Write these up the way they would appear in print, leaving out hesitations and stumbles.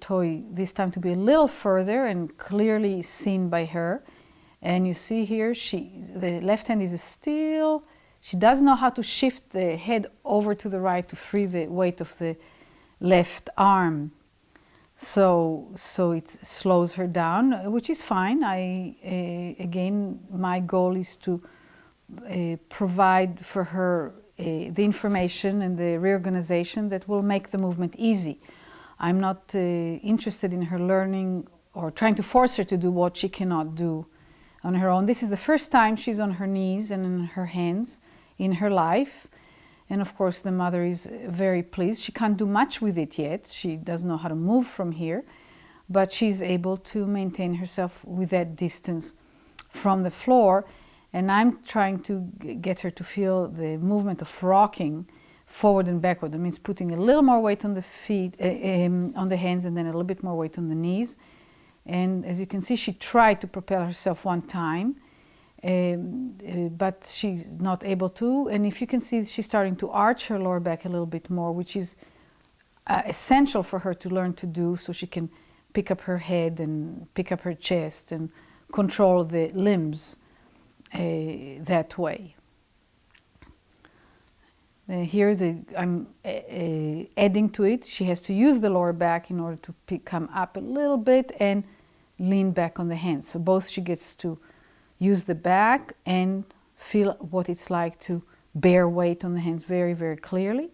toy this time to be a little further and clearly seen by her. And you see here, the left hand is still, she doesn't know how to shift the head over to the right to free the weight of the left arm. So it slows her down, which is fine. Again, my goal is to provide for her the information and the reorganization that will make the movement easy. I'm not interested in her learning or trying to force her to do what she cannot do on her own. This is the first time she's on her knees and in her hands in her life. And of course the mother is very pleased. She can't do much with it yet. She doesn't know how to move from here, but she's able to maintain herself with that distance from the floor. And I'm trying to get her to feel the movement of rocking forward and backward. That means putting a little more weight on the feet, on the hands, and then a little bit more weight on the knees. And as you can see, she tried to propel herself one time, but she's not able to. And if you can see, she's starting to arch her lower back a little bit more, which is essential for her to learn to do, so she can pick up her head and pick up her chest and control the limbs that way. Here I'm adding to it. She has to use the lower back in order to come up a little bit and lean back on the hands. So both she gets to use the back and feel what it's like to bear weight on the hands very, very clearly.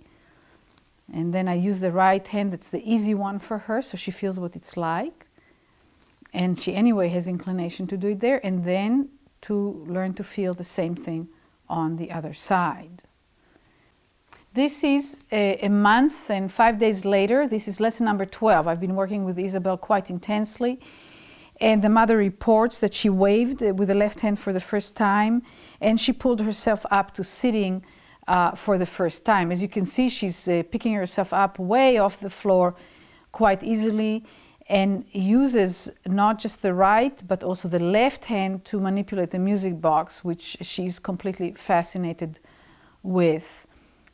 And then I use the right hand. That's the easy one for her, so she feels what it's like. And she anyway has inclination to do it there, and then to learn to feel the same thing on the other side. This is a month and 5 days later. This is lesson number 12. I've been working with Isabel quite intensely, and the mother reports that she waved with the left hand for the first time, and she pulled herself up to sitting for the first time. As you can see, she's picking herself up way off the floor quite easily, and uses not just the right but also the left hand to manipulate the music box, which she's completely fascinated with.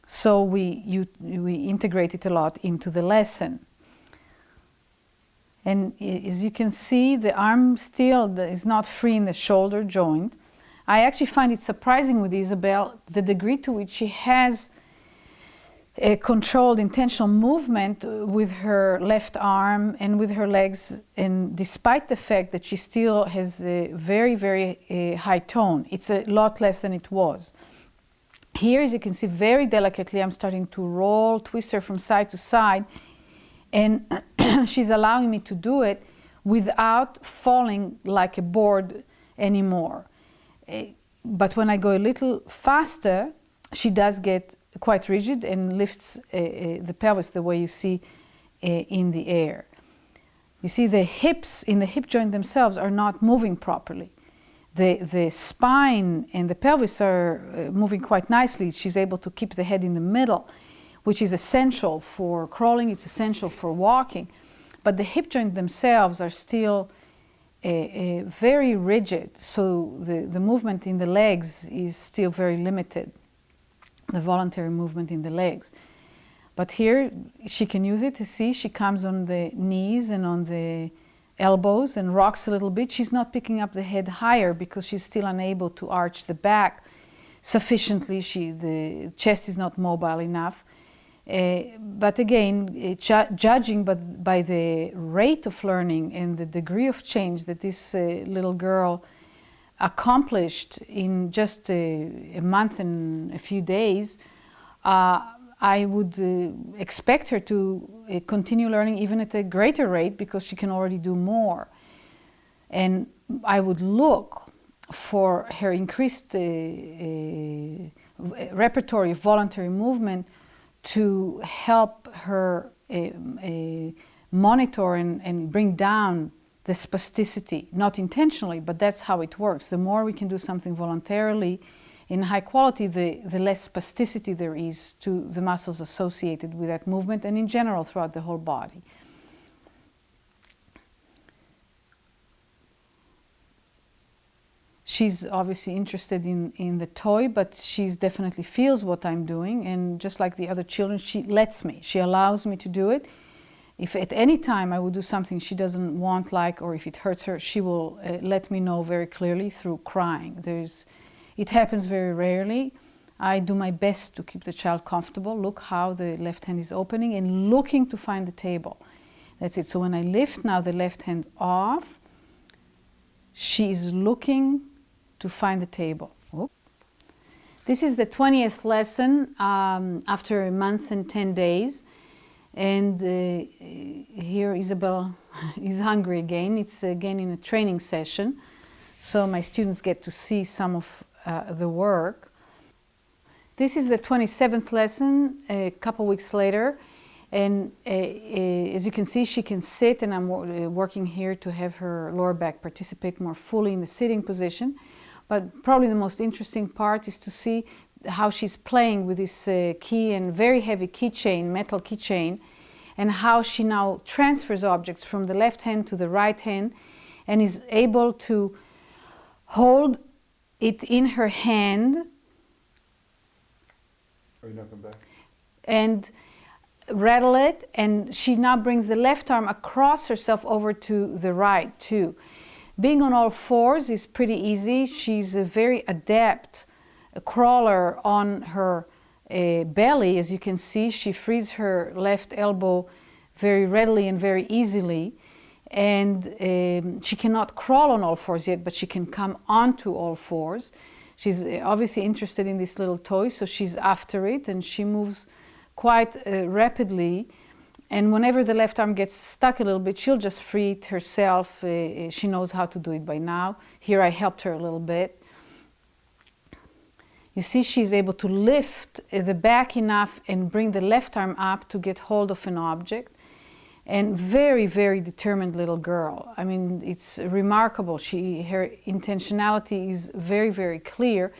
So we integrate it a lot into the lesson. And as you can see, the arm still is not free in the shoulder joint. I actually find it surprising with Isabel the degree to which she has a controlled intentional movement with her left arm and with her legs, and despite the fact that she still has a very, very high tone. It's a lot less than it was. Here, as you can see, very delicately, I'm starting to roll, twist her from side to side, and she's allowing me to do it without falling like a board anymore. But when I go a little faster, she does get quite rigid and lifts the pelvis the way you see in the air. You see, the hips in the hip joint themselves are not moving properly. The spine and the pelvis are moving quite nicely. She's able to keep the head in the middle, which is essential for crawling, it's essential for walking. But the hip joints themselves are still very rigid, so the movement in the legs is still very limited, the voluntary movement in the legs. But here she can use it to see. She comes on the knees and on the elbows and rocks a little bit. She's not picking up the head higher because she's still unable to arch the back sufficiently. The chest is not mobile enough. But again, judging by the rate of learning and the degree of change that this little girl accomplished in just a month and a few days, I would expect her to continue learning even at a greater rate, because she can already do more. And I would look for her increased repertoire of voluntary movement to help her monitor and bring down the spasticity, not intentionally, but that's how it works. The more we can do something voluntarily in high quality, the less spasticity there is to the muscles associated with that movement, and in general throughout the whole body. She's obviously interested in the toy, but she definitely feels what I'm doing, and just like the other children, she lets me. She allows me to do it, If at any time I would do something she doesn't want, like, or if it hurts her, she will let me know very clearly through crying. It happens very rarely. I do my best to keep the child comfortable. Look how the left hand is opening and looking to find the table. That's it. So when I lift now the left hand off, she is looking to find the table. Oh. This is the 20th lesson after a month and 10 days. And here Isabel is hungry again. It's again in a training session. So my students get to see some of the work. This is the 27th lesson, a couple weeks later. And as you can see, she can sit, and I'm working here to have her lower back participate more fully in the sitting position. But probably the most interesting part is to see how she's playing with this key and very heavy keychain, metal keychain, and how she now transfers objects from the left hand to the right hand and is able to hold it in her hand. Are you not coming back? And rattle it, and she now brings the left arm across herself over to the right too. Being on all fours is pretty easy. She's a very adept crawler on her belly. As you can see, she frees her left elbow very readily and very easily, and she cannot crawl on all fours yet, but she can come onto all fours. She's obviously interested in this little toy, so she's after it, and she moves quite rapidly. And whenever the left arm gets stuck a little bit, she'll just free it herself. She knows how to do it by now. Here I helped her a little bit. You see, she's able to lift the back enough and bring the left arm up to get hold of an object. And very, very determined little girl. I mean, it's remarkable. Her intentionality is very, very clear,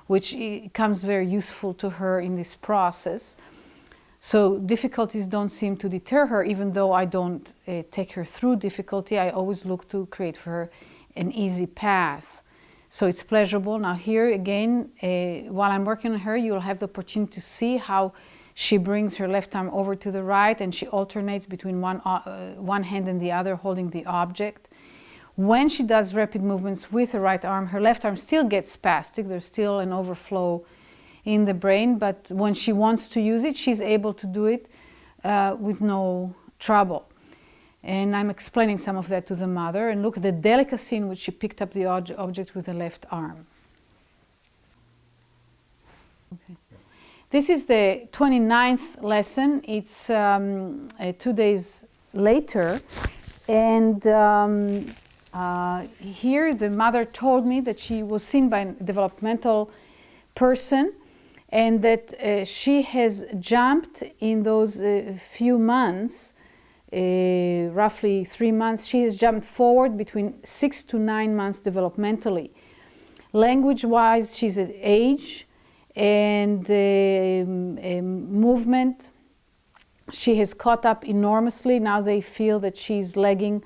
which comes very useful to her in this process. So difficulties don't seem to deter her, even though I don't take her through difficulty. I always look to create for her an easy path. So it's pleasurable. Now here again, while I'm working on her, you'll have the opportunity to see how she brings her left arm over to the right, and she alternates between one hand and the other, holding the object. When she does rapid movements with the right arm, her left arm still gets spastic. There's still an overflow in the brain, but when she wants to use it, she's able to do it with no trouble. And I'm explaining some of that to the mother, and look at the delicacy in which she picked up the object with the left arm. Okay. This is the 29th lesson. It's 2 days later, and here the mother told me that she was seen by a developmental person, and that she has jumped in those few months, roughly 3 months, she has jumped forward between 6 to 9 months developmentally. Language-wise, she's at age, and movement, she has caught up enormously. Now they feel that she's lagging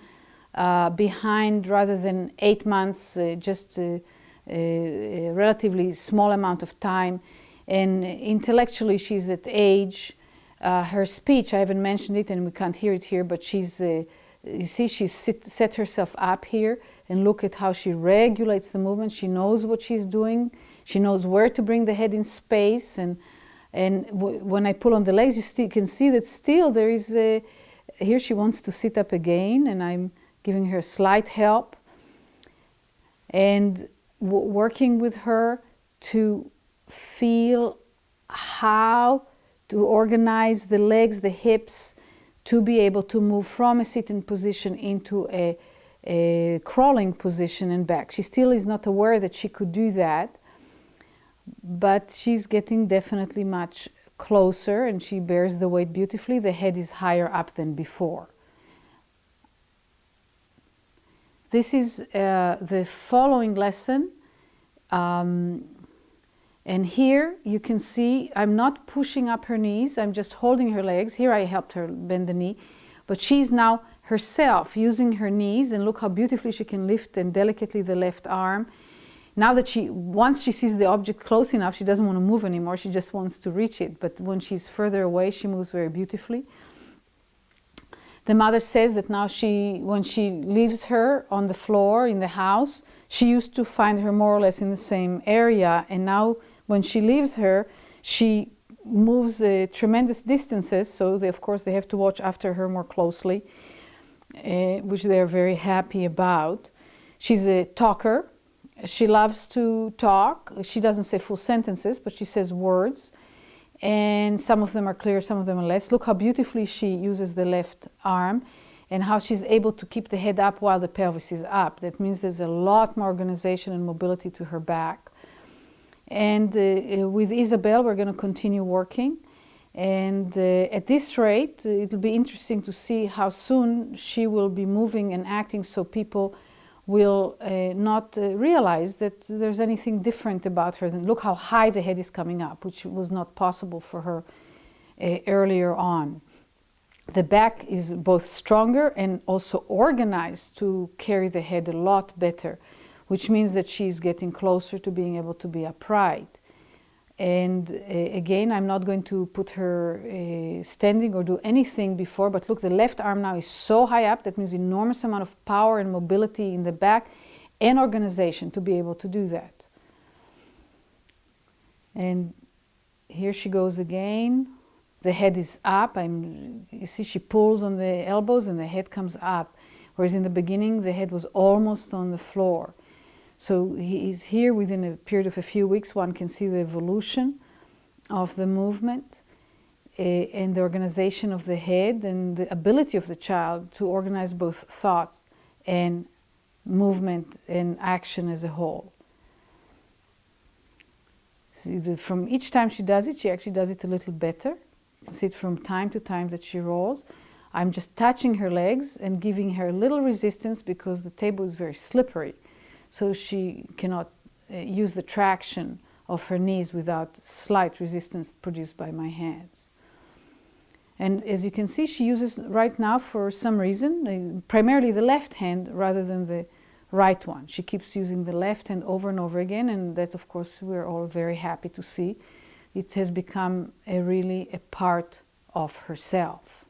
behind rather than 8 months, just a relatively small amount of time. And intellectually, she's at age. Her speech, I haven't mentioned it and we can't hear it here, but she's, you see, she's set herself up here, and look at how she regulates the movement. She knows what she's doing. She knows where to bring the head in space. And when I pull on the legs, you can see that still there is here she wants to sit up again, and I'm giving her slight help and working with her to feel how to organize the legs, the hips, to be able to move from a sitting position into a crawling position and back. She still is not aware that she could do that, but she's getting definitely much closer, and she bears the weight beautifully. The head is higher up than before. This is the following lesson. And here you can see I'm not pushing up her knees, I'm just holding her legs. Here I helped her bend the knee, but she's now herself using her knees, and look how beautifully she can lift and delicately the left arm. Now that once she sees the object close enough, she doesn't want to move anymore, she just wants to reach it. But when she's further away, she moves very beautifully. The mother says that now when she leaves her on the floor in the house, she used to find her more or less in the same area, and now when she leaves her, she moves tremendous distances, so of course they have to watch after her more closely, which they're very happy about. She's a talker. She loves to talk. She doesn't say full sentences, but she says words. And some of them are clear, some of them are less. Look how beautifully she uses the left arm and how she's able to keep the head up while the pelvis is up. That means there's a lot more organization and mobility to her back. And with Isabel, we're going to continue working. And at this rate, it'll be interesting to see how soon she will be moving and acting so people will not realize that there's anything different about her. Look how high the head is coming up, which was not possible for her earlier on. The back is both stronger and also organized to carry the head a lot better, which means that she's getting closer to being able to be upright. And again, I'm not going to put her standing or do anything before, but look, the left arm now is so high up. That means enormous amount of power and mobility in the back and organization to be able to do that. And here she goes again. The head is up. You see she pulls on the elbows and the head comes up, whereas in the beginning the head was almost on the floor. So he is here within a period of a few weeks. One can see the evolution of the movement and the organization of the head and the ability of the child to organize both thought and movement and action as a whole. See, from each time she does it, she actually does it a little better. You can see it from time to time that she rolls. I'm just touching her legs and giving her a little resistance because the table is very slippery. So she cannot use the traction of her knees without slight resistance produced by my hands. And as you can see, she uses right now, for some reason, primarily the left hand rather than the right one. She keeps using the left hand over and over again, and that, of course, we're all very happy to see. It has become really a part of herself.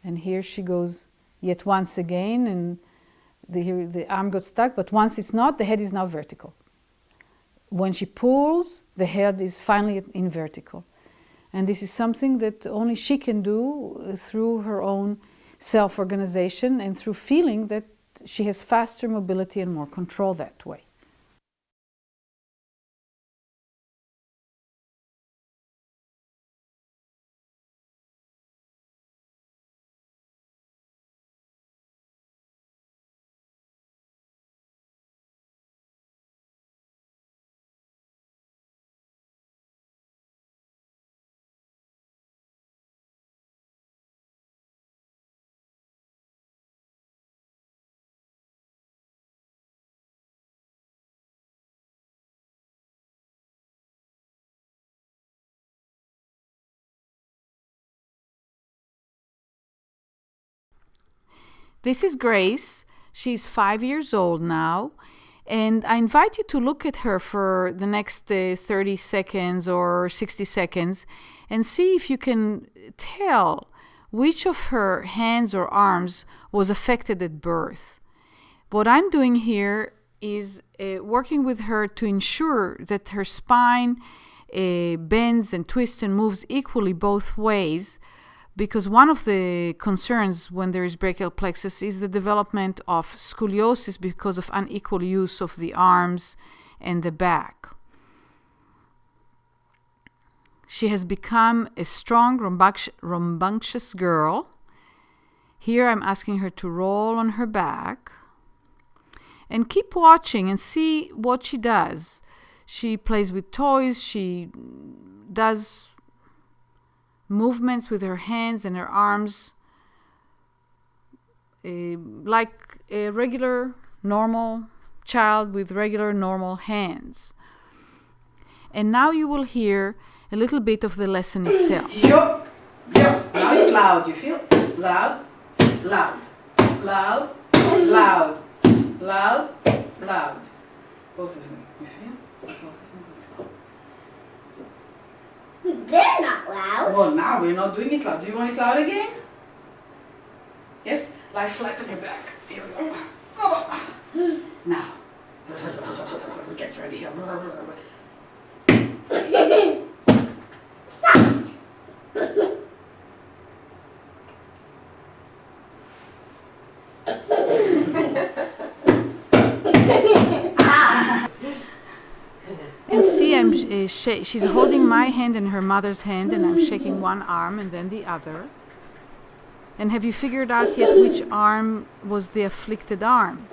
And here she goes yet once again, and the arm got stuck, but once it's not, the head is now vertical. When she pulls, the head is finally in vertical. And this is something that only she can do through her own self-organization and through feeling that she has faster mobility and more control that way. This is Grace. She's 5 years old now, and I invite you to look at her for the next 30 seconds or 60 seconds and see if you can tell which of her hands or arms was affected at birth. What I'm doing here is working with her to ensure that her spine bends and twists and moves equally both ways, because one of the concerns when there is brachial plexus is the development of scoliosis because of unequal use of the arms and the back. She has become a strong, rambunctious girl. Here I'm asking her to roll on her back and keep watching and see what she does. She plays with toys, she does movements with her hands and her arms like a regular, normal child with regular, normal hands. And now you will hear a little bit of the lesson itself. Yup, yup. Now it's loud. You feel? Loud, loud, loud, loud, loud, loud. Both of them. You feel? Both of them. They're not loud. Well, now we're not doing it loud. Do you want it loud again? Yes? Lie flat on your back. Here we go. Now. Get ready here. Soft. And see, she's holding my hand and her mother's hand, and I'm shaking one arm and then the other. And have you figured out yet which arm was the afflicted arm?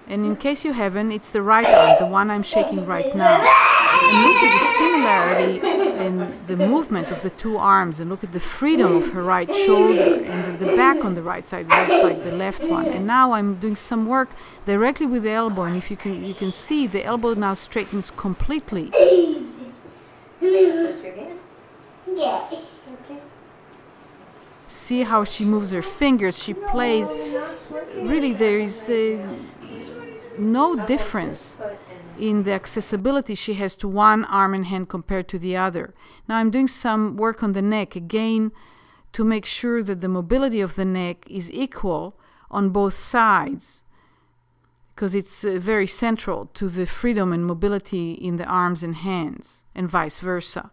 And in case you haven't, it's the right arm, the one I'm shaking right now. And look at the similarity in the movement of the two arms, and look at the freedom of her right shoulder, and the back on the right side looks like the left one. And now I'm doing some work directly with the elbow, and if you can see the elbow now straightens completely. Yeah. See how she moves her fingers, she plays. Really, there is no difference in the accessibility she has to one arm and hand compared to the other. Now I'm doing some work on the neck again to make sure that the mobility of the neck is equal on both sides, because it's very central to the freedom and mobility in the arms and hands, and vice versa.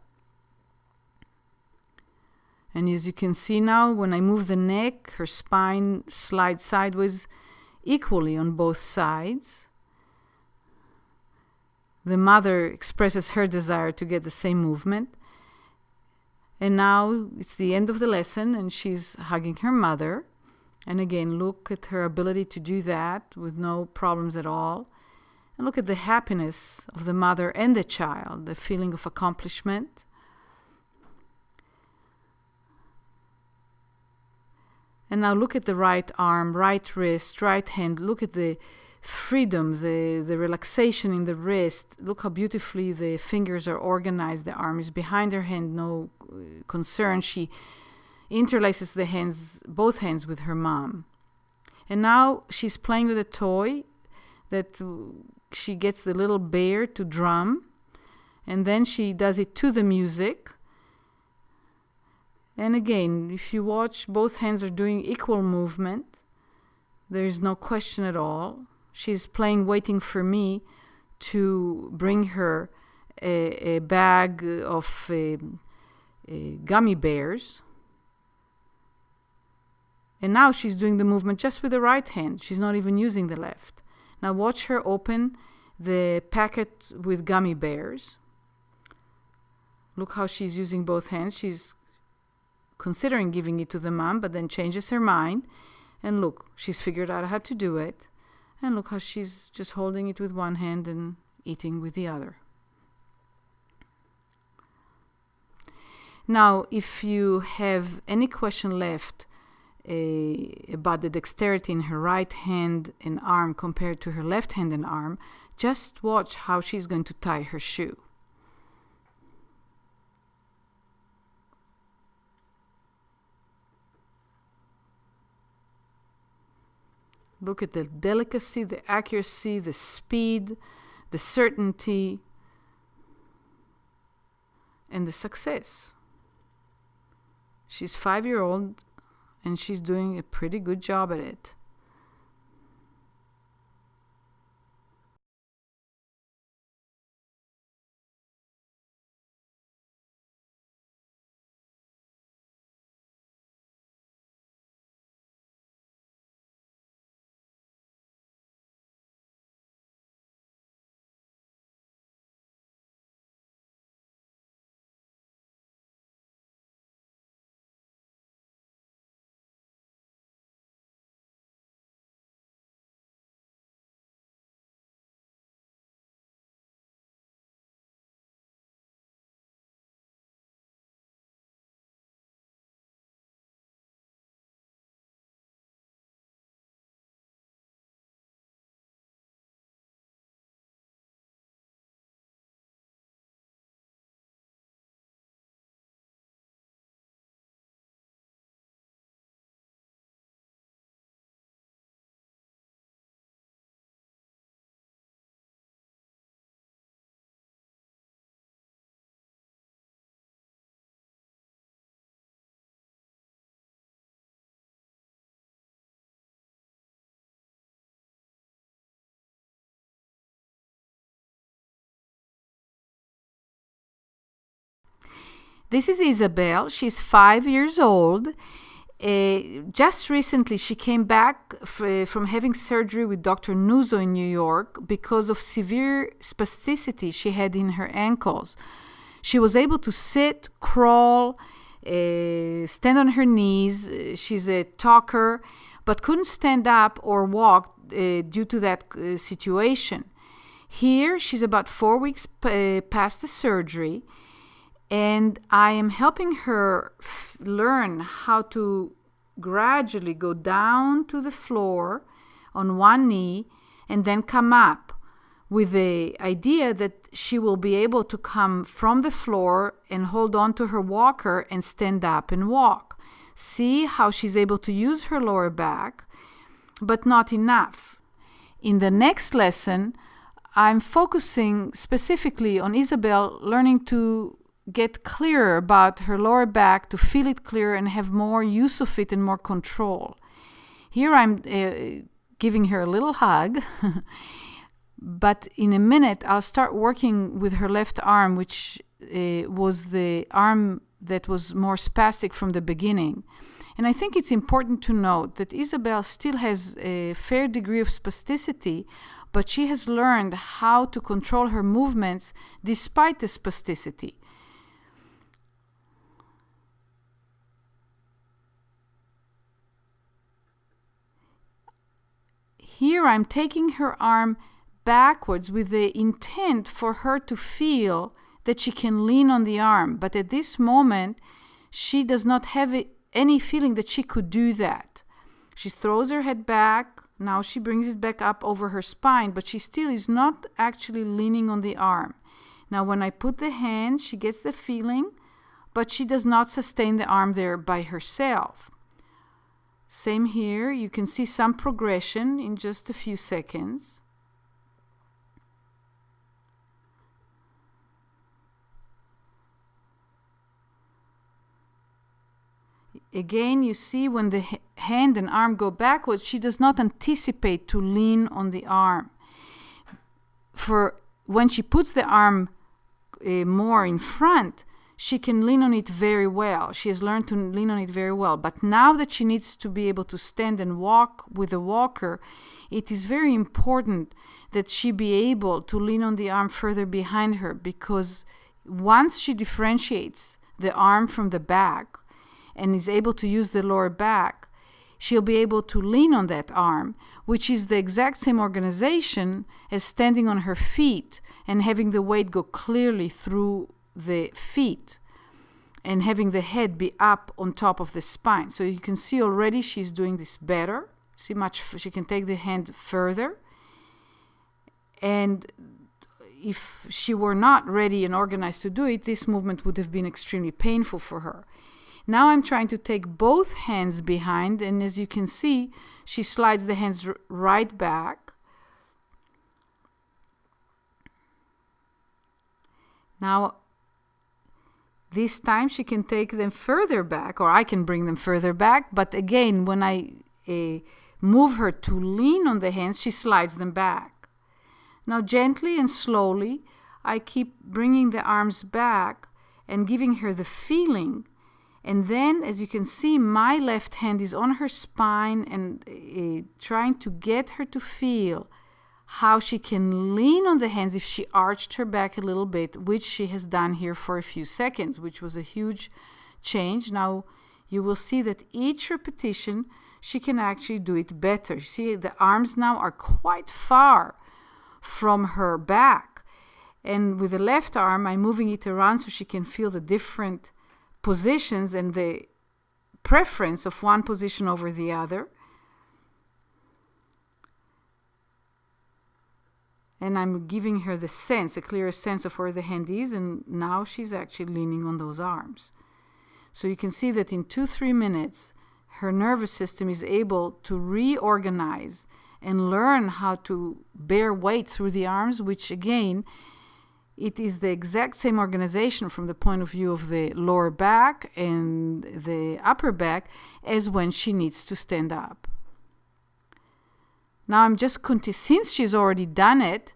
And as you can see now, when I move the neck, her spine slides sideways equally on both sides. The mother expresses her desire to get the same movement. And now it's the end of the lesson, and she's hugging her mother. And again, look at her ability to do that with no problems at all. And look at the happiness of the mother and the child, the feeling of accomplishment. And now look at the right arm, right wrist, right hand. Look at the freedom, the relaxation in the wrist. Look how beautifully the fingers are organized. The arm is behind her hand, no concern. She interlaces the hands, both hands, with her mom. And now she's playing with a toy that she gets the little bear to drum, and then she does it to the music. And again, if you watch, both hands are doing equal movement. There is no question at all. She's playing waiting for me to bring her a bag of gummy bears. And now she's doing the movement just with the right hand. She's not even using the left. Now watch her open the packet with gummy bears. Look how she's using both hands. She's considering giving it to the mom, but then changes her mind. And look, she's figured out how to do it. And look how she's just holding it with one hand and eating with the other. Now, if you have any question left about the dexterity in her right hand and arm compared to her left hand and arm, just watch how she's going to tie her shoe. Look at the delicacy, the accuracy, the speed, the certainty, and the success. She's 5-year-old, and she's doing a pretty good job at it. This is Isabel. She's 5 years old. Just recently, she came back from having surgery with Dr. Nuzzo in New York because of severe spasticity she had in her ankles. She was able to sit, crawl, stand on her knees. She's a talker, but couldn't stand up or walk due to that situation. Here, she's about 4 weeks past the surgery, and I am helping her learn how to gradually go down to the floor on one knee and then come up, with the idea that she will be able to come from the floor and hold on to her walker and stand up and walk. See how she's able to use her lower back, but not enough. In the next lesson, I'm focusing specifically on Isabel learning to get clearer about her lower back, to feel it clear and have more use of it and more control. Here I'm giving her a little hug, but in a minute I'll start working with her left arm, which was the arm that was more spastic from the beginning. And I think it's important to note that Isabel still has a fair degree of spasticity, but she has learned how to control her movements despite the spasticity. Here I'm taking her arm backwards with the intent for her to feel that she can lean on the arm. But at this moment, she does not have any feeling that she could do that. She throws her head back. Now she brings it back up over her spine, but she still is not actually leaning on the arm. Now when I put the hand, she gets the feeling, but she does not sustain the arm there by herself. Same here, you can see some progression in just a few seconds. Again, you see when the hand and arm go backwards, she does not anticipate to lean on the arm. For when she puts the arm more in front, she can lean on it very well. She has learned to lean on it very well. But now that she needs to be able to stand and walk with a walker, it is very important that she be able to lean on the arm further behind her, because once she differentiates the arm from the back and is able to use the lower back, she'll be able to lean on that arm, which is the exact same organization as standing on her feet and having the weight go clearly through the feet and having the head be up on top of the spine. So you can see already she's doing this better. See she can take the hand further. And if she were not ready and organized to do it, this movement would have been extremely painful for her. Now I'm trying to take both hands behind, and as you can see, she slides the hands right back. Now, this time she can take them further back, or I can bring them further back, but again, when I move her to lean on the hands, she slides them back. Now, gently and slowly, I keep bringing the arms back and giving her the feeling. And then, as you can see, my left hand is on her spine and trying to get her to feel how she can lean on the hands if she arched her back a little bit, which she has done here for a few seconds, which was a huge change. Now, you will see that each repetition, she can actually do it better. You see, the arms now are quite far from her back. And with the left arm, I'm moving it around so she can feel the different positions and the preference of one position over the other. And I'm giving her the sense, a clearer sense of where the hand is, and now she's actually leaning on those arms. So you can see that in 2-3 minutes, her nervous system is able to reorganize and learn how to bear weight through the arms, which again, it is the exact same organization from the point of view of the lower back and the upper back as when she needs to stand up. Now I'm just since she's already done it,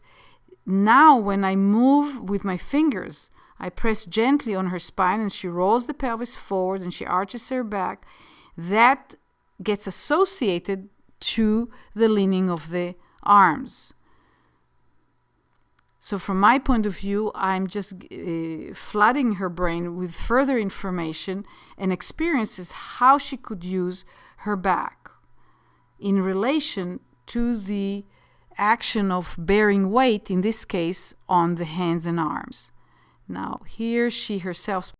now when I move with my fingers, I press gently on her spine and she rolls the pelvis forward and she arches her back. That gets associated to the leaning of the arms. So from my point of view, I'm just flooding her brain with further information and experiences how she could use her back in relation to the action of bearing weight, in this case, on the hands and arms. Now, here she herself